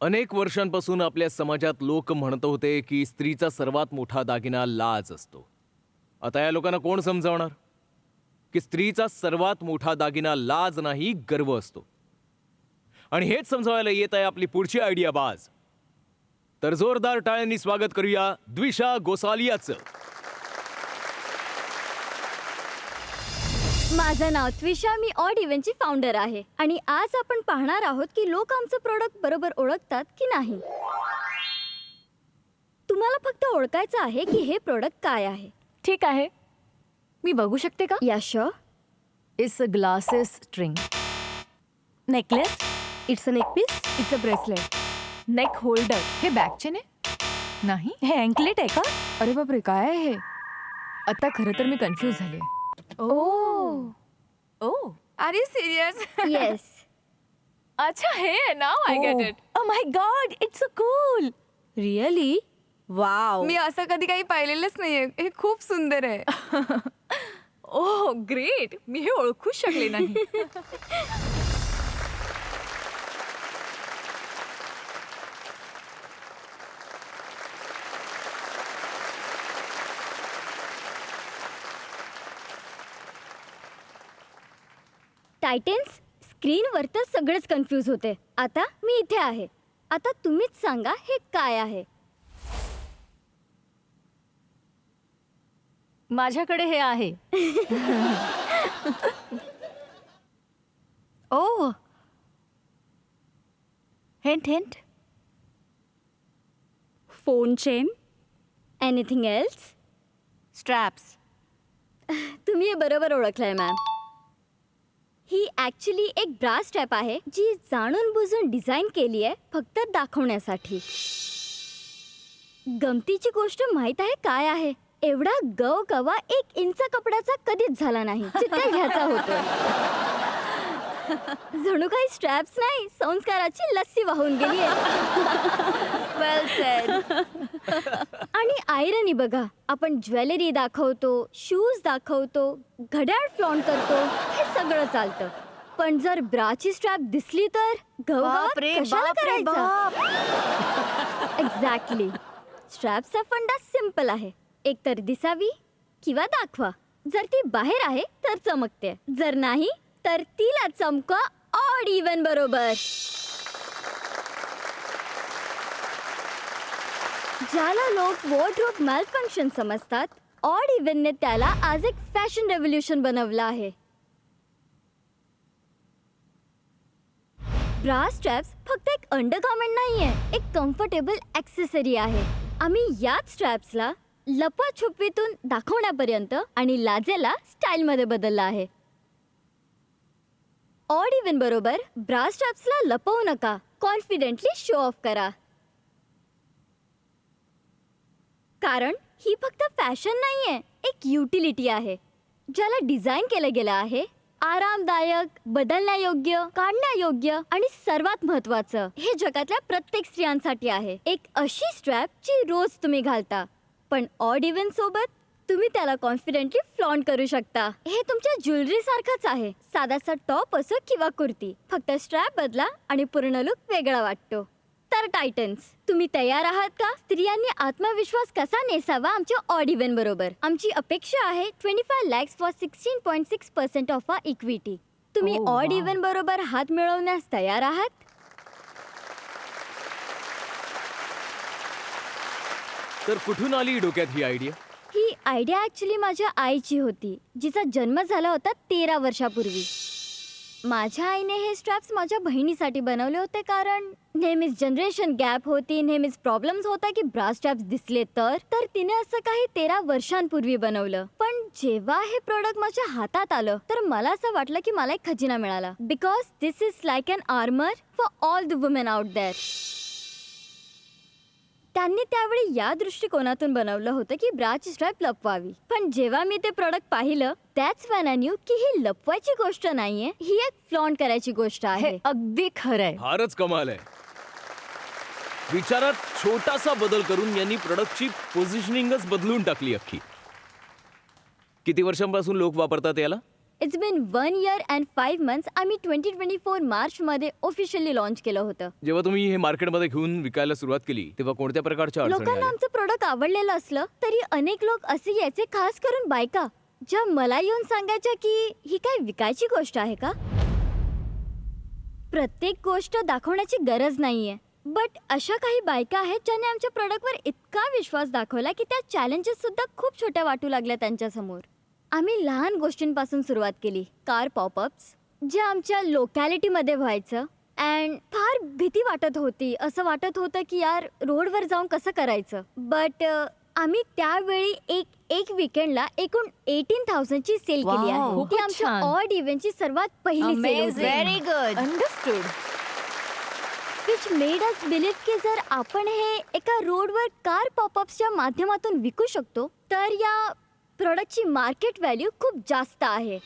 अनेक वर्षांपासून आपल्या समाजात लोक म्हणत होते की स्त्रीचा सर्वात मोठा दागिना लाज असतो. आता या लोकांना कोण समजावणार की स्त्रीचा सर्वात मोठा दागिना लाज नाही, गर्व असतो. आणि हेच समजावायला येत आहे आपली पुढची आयडिया बाज. तर जोरदार टाळ्यांनी स्वागत करूया द्विषा गोसालियाचं. माझं नाव त्विषा, मी ऑड इव्हेंटची फाउंडर आहे आणि आज आपण पाहणार आहोत की लोक आमचं प्रोडक्ट बरोबर ओळखतात की नाही. तुम्हाला फक्त ओळखायचं आहे की हे प्रोडक्ट काय आहे. ठीक आहे, मी बघू शकते का? या sure. It's a glasses string. Necklace. It's a neck piece. It's a bracelet. Neck holder. हे बॅगचे नाही, हे अँकलेट आहे का? अरे बापरे, काय आहे हे? आता खरं तर मी कन्फ्यूज झाले. Oh oh are you serious? Yes. अच्छा, हे नाव I get it. Oh my god, it's so cool. Really? Wow. मी असं कधी काही पाहिलेलंच नाहीये. हे खूप सुंदर आहे. ओह ग्रेट, मी हे ओळखूच शकले नाही. टायटन्स, स्क्रीनवर तर सगळेच कन्फ्यूज होते. आता मी इथे आहे. आता तुम्हीच सांगा हे काय आहे. माझ्याकडे हे आहे. Oh, hint hint. Phone chain. Anything else? Straps. तुम्ही हे बरोबर ओळखलंय मॅम. ही ॲक्च्युली एक ब्रा स्ट्रॅप आहे जी जाणून बुजून डिझाईन केली आहे फक्त दाखवण्यासाठी. गमतीची गोष्ट माहित आहे काय आहे? एवढा गवगवा 1 इंच कपड्याचा कधीच झाला नाही जिथे घ्यायचा होतो. जणू काही स्ट्रॅप्स नाही, संस्काराची लस्सी वाहून गेली आहे. वेल सेड. आणि आयरनी बघा, आपण ज्वेलरी दाखवतो, शूज दाखवतो, घड्याळ फ्लॉन्ट करतो, हे सगळं चालतं. पण जर ब्राची स्ट्रॅप दिसली तर गवगवा कशाला करायचा? एक्झॅक्टली. स्ट्रॅपचा फंडा सिंपल आहे. एकतर दिसावी किंवा दाखवा. जर ती बाहेर आहे तर चमकते, जर नाही तर तिला चमका ऑड इव्हन बरोबर. ज्याला लोक वॉर्डरोब मॅलफंक्शन समजतात, ऑड इव्हनने त्याला आज एक फॅशन रेव्होल्यूशन बनवलं आहे. ब्रा स्ट्रॅप्स फक्त एक अंडरगार्मेंट नाहीये, एक कम्फर्टेबल ॲक्सेसरी आहे. आम्ही याच स्ट्रॅप्सला लपाछुपीतून दाखवण्यापर्यंत आणि लाजेला स्टाईलमध्ये बदलला आहे. ऑड इव्हन बरोबर ब्रा स्ट्रॅप्सला लपवू नका, कॉन्फिडेंटली शो ऑफ करा. कारण ही फक्त फॅशन नाहीये, एक युटिलिटी आहे. ज्याला डिझाईन केलं गेलं आहे आरामदायक, बदलण्यायोग्य, काढण्यायोग्य आणि सर्वात महत्त्वाचं, हे जगातल्या प्रत्येक स्त्रियांसाठी आहे. एक अशी स्ट्रॅप जी रोज तुम्ही घालता, पण ऑड इव्हन सोबत तुम्ही त्याला कॉन्फिडेंटली फ्लॉन्ट करू शकता. हे तुमच्या ज्वेलरी सारखंच आहे. साधासा टॉप असो किंवा कुर्ती, फक्त स्ट्रॅप बदला आणि पूर्ण लुक वेगळा वाटतो. तर टायटन्स, तुम्ही तयार आहात का? स्त्रियांनी आत्मविश्वास कसा नेसावा आमच्या ऑड इव्हन बरोबर? आमची अपेक्षा आहे 25 lakhs for 16.6% of our equity. तुम्ही Oh, ऑड wow. इव्हन बरोबर हात मिळवण्यास तयार आहात? तर कुठून आली डोक्यात ही आयडिया? ही आयडिया ॲक्च्युली माझ्या आईची होती, जिचा जन्म झाला होता 13 वर्षापूर्वी. माझ्या आईने हे स्ट्रॅप्स माझ्या बहिणीसाठी बनवले होते, कारण नेहमीच जनरेशन गॅप होती, नेहमीच प्रॉब्लेम्स होता की ब्रा स्ट्रॅप्स दिसले तर तिने असं काही 13 वर्षांपूर्वी बनवलं. पण जेव्हा हे प्रोडक्ट माझ्या हातात आलं तर मला असं वाटलं की मला एक खजिना मिळाला. Because this is like an armour for all the women out there. त्यांनी त्यावेळी या दृष्टिकोनातून बनवलं होतं की ब्राची स्ट्रॅप लपवावी. पण जेव्हा मी ते प्रोडक्ट पाहिलं, दॅट्स व्हेन आय न्यू की ही लपवायची गोष्ट नाहीये, ही एक फ्लॉन्ट करायची गोष्ट आहे. हे अगदी खरंय. फारच कमाल आहे. विचारात छोटासा बदल करून यांनी प्रोडक्टची पोझिशनिंगच बदलून टाकली अख्खी. किती वर्षांपासून लोक वापरतात याला? It's been 1 year and 5 months. आम्ही 2024 मार्चमध्ये ऑफिशियली लॉन्च केलं होतं. जेव्हा तुम्ही हे मार्केटमध्ये घेऊन विकायला सुरुवात केली तेव्हा कोणत्या प्रकारच्या अडचणी लोकांना आल्या? आमचं प्रोडक्ट आवडलेलं असलं तरी अनेक लोक असे यायचे, खास करून बायका, ज्या मला येऊन सांगायच्या की ही काय विकायची गोष्ट आहे का. प्रत्येक गोष्ट दाखवण्याची गरज नाहीये, बट अशा काही बायका आहेत ज्यांनी आमच्या प्रोडक्टवर इतका विश्वास दाखवला की त्या चॅलेंजेस सुद्धा खूप छोट्या वाटू लागल्या त्यांच्यासमोर. आम्ही लहान गोष्टींपासून सुरुवात केली. कार पॉपअप्स जे आमच्या लोकॅलिटीमध्ये व्हायचं अँड फार भीती वाटत होती. असं वाटत होतं की यार रोडवर जाऊन कसं करायचं. बट आम्ही त्यावेळी एक विकेंडला एकूण 18,000ची सेल केली आहे. खूपच ती आमच्या छान. ऑड इव्हेंटची सर्वात पहिली सेल होती. Very good understood. Which made us believe की जर आपण हे एका रोडवर कार पॉपअप्सच्या माध्यमातून विकू शकतो तर या प्रोडक्टची मार्केट व्हॅल्यू खूप जास्त आहे.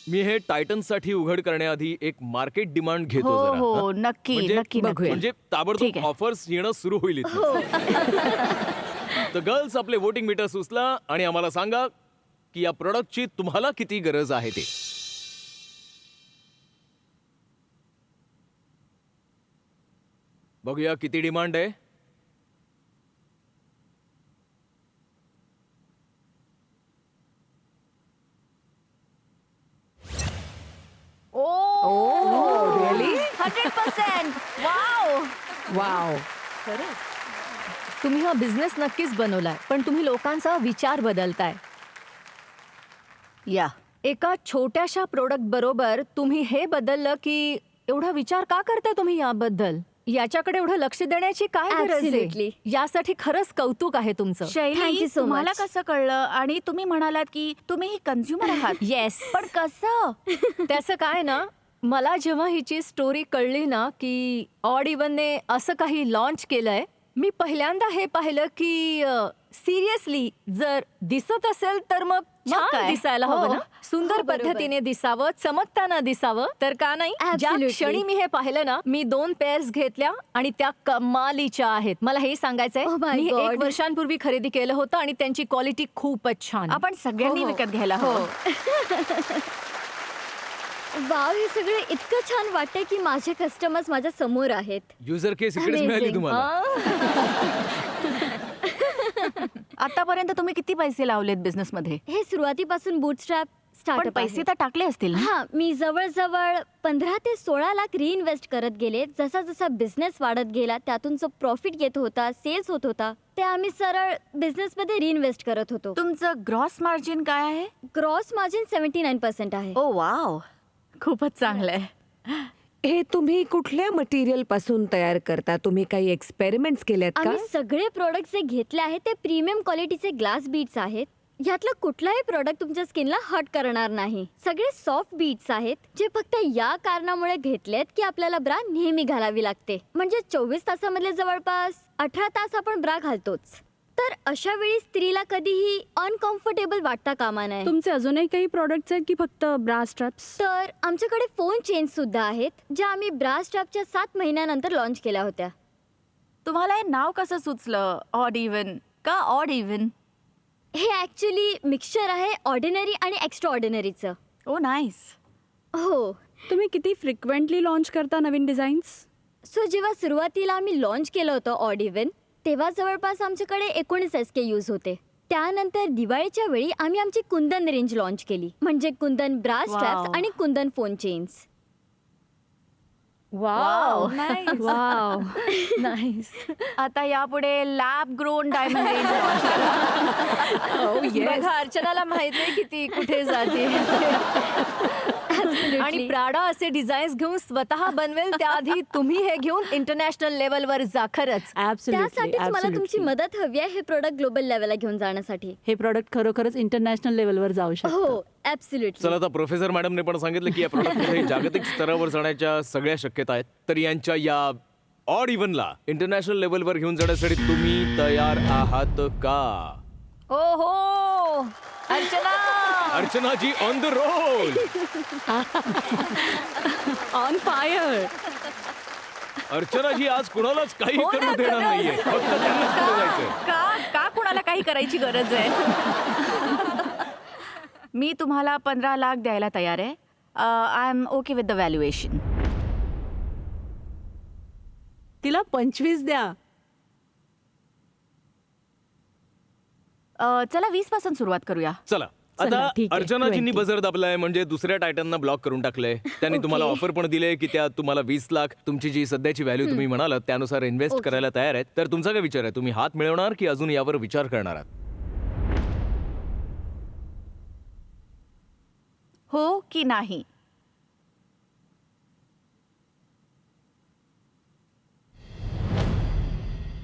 मी हे टायटनसाठी उघड करण्याआधी एक मार्केट डिमांड घेतो हो जरा, हो हा? नक्की म्हणजे- नक्की नक्की. म्हणजे ठीक ताबडतोब आहे. ऑफर्स येणं सुरू होईल इथनं. हो तर गर्ल्स आपले वोटिंग मीटर्स उचला आणि आम्हाला सांगा की या प्रोडक्टची तुम्हाला किती गरज आहे ते. बघूया किती डिमांड आहे. रिअली 100%. वाव. वाव. तुम्ही हा बिझनेस नक्कीच बनवलाय, पण तुम्ही लोकांचा विचार बदलताय. या एका छोट्याशा प्रोडक्ट बरोबर तुम्ही हे बदललं की एवढा विचार का करताय तुम्ही याबद्दल? याच्याकडे एवढं लक्ष देण्याची काय गरज Absolutely. आहे? यासाठी खरंच कौतुक आहे तुमचं. Thank शैली you so तुम्हाला much. कसं कळलं आणि तुम्ही म्हणालात की तुम्ही कन्झ्युमर आहात. येस. पण कसं? त्याचं काय ना, मला जेव्हा हिची स्टोरी कळली ना की ऑड इव्हनने असं काही लॉन्च केलंय, मी पहिल्यांदा हे पाहिलं की सिरियसली जर दिसत असेल तर मग छान काय? दिसायला हो. हवं ना, सुंदर हो, बरोबर. पद्धतीने दिसावं, चमकताना दिसावं, तर का नाही. ज्या Absolutely. क्षणी मी हे पाहिलं ना, मी 2 पेअर्स घेतल्या आणि त्या कमालीच्या आहेत. मला हे सांगायचंय, Oh my मी हे God. 1 वर्षांपूर्वी खरेदी केलं होतं आणि त्यांची क्वालिटी खूपच छान. आपण सगळ्यांनी हो, हो. विकत घ्यायला हवं. वाव, हे सगळं इतकं छान वाटतंय की माझे कस्टमर्स माझ्या समोर आहेत. युजर केस इकडेच मिळाली Amazing. तुम्हाला. आतापर्यंत तुम्ही किती पैसे लावलेत बिझनेस मध्ये? हे सुरुवातीपासून बूटस्ट्रॅप पण स्टार्टअप पैसे तर टाकले असतील ना? हा, मी जवळजवळ 15 ते 16 लाख रिइन्व्हेस्ट करत गेले. जसा जसा बिझनेस वाढत गेला त्यातून जो प्रॉफिट येत होता, सेल्स होत होता, ते आम्ही सरळ बिझनेस मध्ये रिइन्व्हेस्ट करत होतो. तुमचं ग्रॉस मार्जिन काय आहे? ग्रॉस मार्जिन 79% आहे. ओ वाव, खूपच चांगलं आहे. हे तुम्ही कुठल्या मटेरियल पासून तयार करता? तुम्ही काही एक्सपेरिमेंट्स केल्यात का? आम्ही सगळे प्रोडक्ट जे घेतले आहेत ते प्रीमियम क्वालिटीचे ग्लास बीड्स आहेत. यातलं कुठलाही प्रोडक्ट तुमच्या स्किनला हर्ट करणार नाही. सगळे सॉफ्ट बीड्स आहेत जे फक्त या कारणामुळे घेतलेत की आपल्याला ब्रा नेहमी घालावी लागते. म्हणजे 24 तासामधले जवळपास 18 तास आपण ब्रा घालतोच. तर अशा वेळी स्त्रीला कधीही अनकम्फर्टेबल वाटता कामा नये. तुमचे अजूनही काही प्रोडक्ट्स आहेत की फक्त ब्रा स्ट्रॅप्स? तर आमच्याकडे फोन चेन्स सुद्धा आहेत ज्या आम्ही ब्रा स्ट्रॅपच्या 7 महिन्यानंतर लॉन्च केल्या होत्या. तुम्हाला हे नाव कसं सुचलं? ऑड इव्हन का ऑड इव्हन? हे ॲक्च्युली मिक्सचर आहे ऑर्डिनरी आणि एक्स्ट्रा ऑर्डिनरीचं. Oh nice. हो. तुम्ही किती फ्रिक्वेंटली लॉन्च करता नवीन डिझाईन्स? सो जेव्हा सुरुवातीला आम्ही लॉन्च केलं होतं ऑड इव्हन, तेव्हा जवळपास आमच्याकडे 19 SKUs होते. त्यानंतर दिवाळीच्या वेळी आम्ही आमची कुंदन रेंज लॉन्च केली, म्हणजे कुंदन ब्रा स्ट्रॅप्स Wow. आणि kundan phone chains. Wow. Nice. Wow. Nice. आता यापुढे लॅब ग्रोन डायमंड रेंज. बघा, अर्चनाला माहितीये की ती कुठे जाते. आणि प्राडा असे डिझाईन्स घेऊन स्वतः बनवेल त्याआधी तुम्ही हे घेऊन इंटरनॅशनल लेवलवर जा. खरंच त्यासाठीच मला तुमची मदत हवी आहे हे प्रोडक्ट ग्लोबल लेवलला घेऊन जाण्यासाठी. हे प्रॉडक्ट खरोखरच इंटरनॅशनल लेवलवर जाऊ शकतं. हो, ऍब्सोल्युटली. चला, आता प्रोफेसर मॅडमने पण सांगितलं की या प्रोडक्टमध्ये जागतिक स्तरावर जाण्याच्या सगळ्या शक्यता आहेत. तर यांच्या या ऑड इव्हनला इंटरनॅशनल लेवलवर घेऊन जाण्यासाठी तुम्ही तयार आहात का? ओहो, Archana. अर्चनाजी on the role. On fire. अर्चनाजी आज कुणालाच काही करू देणार नाहीये. फक्त त्यांनाच पुढे जायचंय. का का कुणाला काही करायची गरज आहे? मी तुम्हाला 15 लाख द्यायला तयार आहे. I am okay with the valuation. तिला 25 द्या. चला 20 पासून सुरुवात करूया. चला चला, आता ठीक आहे, अर्चनाजींनी 20. बजर दाबलाय म्हणजे दुसऱ्या टायटनना ब्लॉक करून टाकलंय. त्यांनी तुम्हाला ऑफर पण दिले की त्या तुम्हाला 20 लाख तुमची जी सध्याची व्हॅल्यू तुम्ही म्हणालात त्यानुसार इन्व्हेस्ट करायला तयार आहेत. तर तुमचा काय विचार आहे? तुम्ही हात मिळवणार की अजून यावर विचार करणार आहात? हो की नाही?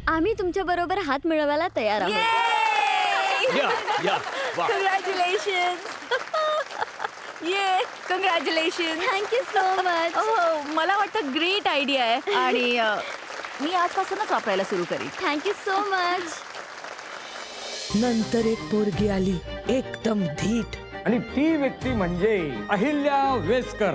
आम्ही तुमच्या बरोबर हात मिळवायला तयार आहोत. या वा. कॉंग्रॅच्युलेशन्स. ये कॉंग्रॅच्युलेशन. Thank you so much. मला वाटतं ग्रेट आयडिया आहे आणि मी आजपासूनच वापरायला सुरू करीन. Thank you so much. नंतर एक पोरगी आली एकदम धीट. आणि ती व्यक्ती म्हणजे अहिल्या वेस्कर.